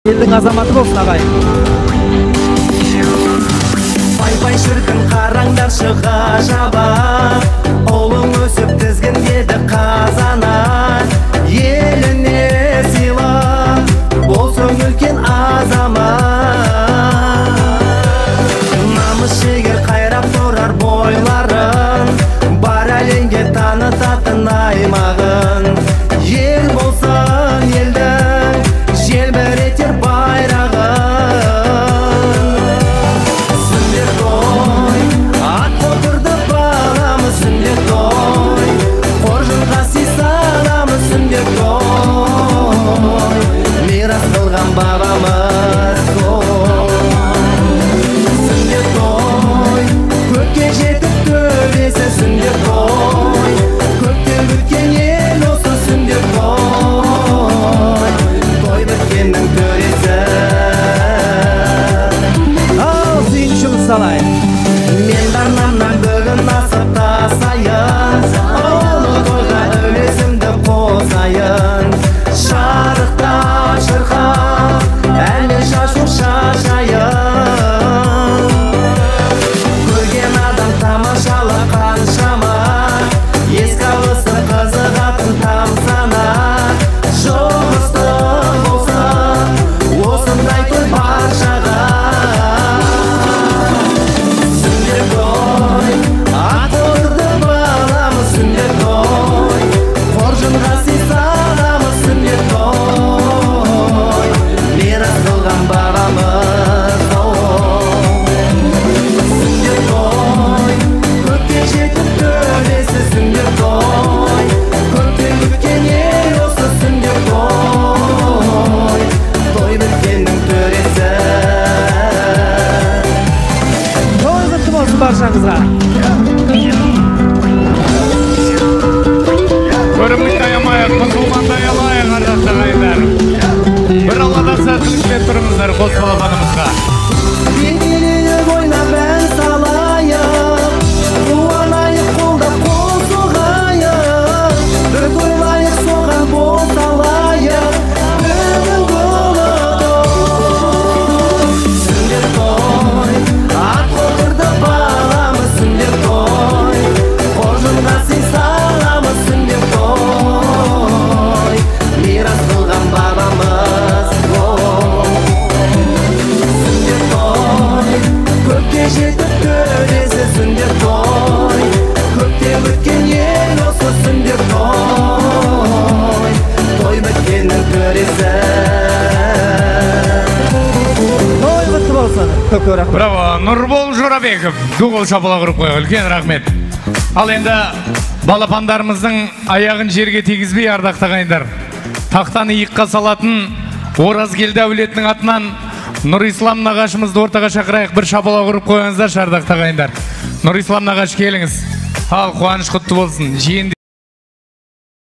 Елдің азаматы болсын ағайын. Пай-пай шіркін қараңдар шыға жаба, ұлың өсіп тізгін еді қазанат. Еліне сыйла, болсың үлкен азамат. Намыс жігер қайрап тұрар бойларын, бар әлемге танытатын аймағын. Ел болсын елдің, желбіретер байрағын. Сүндер той, ат қотырды баламыз. Сүндер той, қоржынға сый саламыз. Сүндер той, мирас қылған бабамыз той. Сүндер той, көкке жетіп төресі. Сүндер той, көптен күткен ел осы. Сүндер той, той біткеннің төресі. Ал, сүйіншіміз салайын. Мен дарнамнан бүгін асып тасайын, ұлы тойға үлесімді қосайын. Шарықта шырқа, әлі шашу шашайын. Көрген адам тамашалы қаншама, еске алысы қызығатын тамсана. Жұмысты болса, осындай той баршаға. Сүндер той, ат қотырды баламыз. Сүндер той, қоржынға сый саламыз. Сүндер той, мирас қылған бабамыз той. Сүндер той, көкке жетіп төресі. Сүндер той, көптен күткен ел осы. Сүндер той, той біткеннің төресі. Той құтты болсын баршаңызға. Көріміз таямайық, мұсылмандай алайық, ардақты ағайындар. Бір алладан сәттілікпен тұрыңыздар қос балапанымызға. Еңгелейік ойнап ән салайық, қуанайық қолдап қол соғайық. Бір тойлайық соған бол салайық, бүгін ұлы той. Сүндер той, ат қотырды баламыз. Сүндер той, қоржынға сый саламыз. Сүндер той, мирас қылған бабамыз той. Сүндер той, көпке жетіп төресі. Сүндер той, көптен өткен ел осы. Сүндер той, той біткеннің төресі. Той құтты болсын. Көп рахмет. Браво, Нұрбол Жорабеков. Дуғыл шапалақ ұрып қойық, үлкен рахмет. Ал енді балапандарымыздың аяғын жерге тегізбей, ардақты ағайындар, тақтаны иыққа салатын Оразгелді әулетінің атынан Нұрислам нағашымызды ортаға шақырайық, бір шапалақ ұрып қойыңыздар, ардақты ағайындар. Нұрислам нағаш келіңіз. Ал, қуаныш құтты болсын.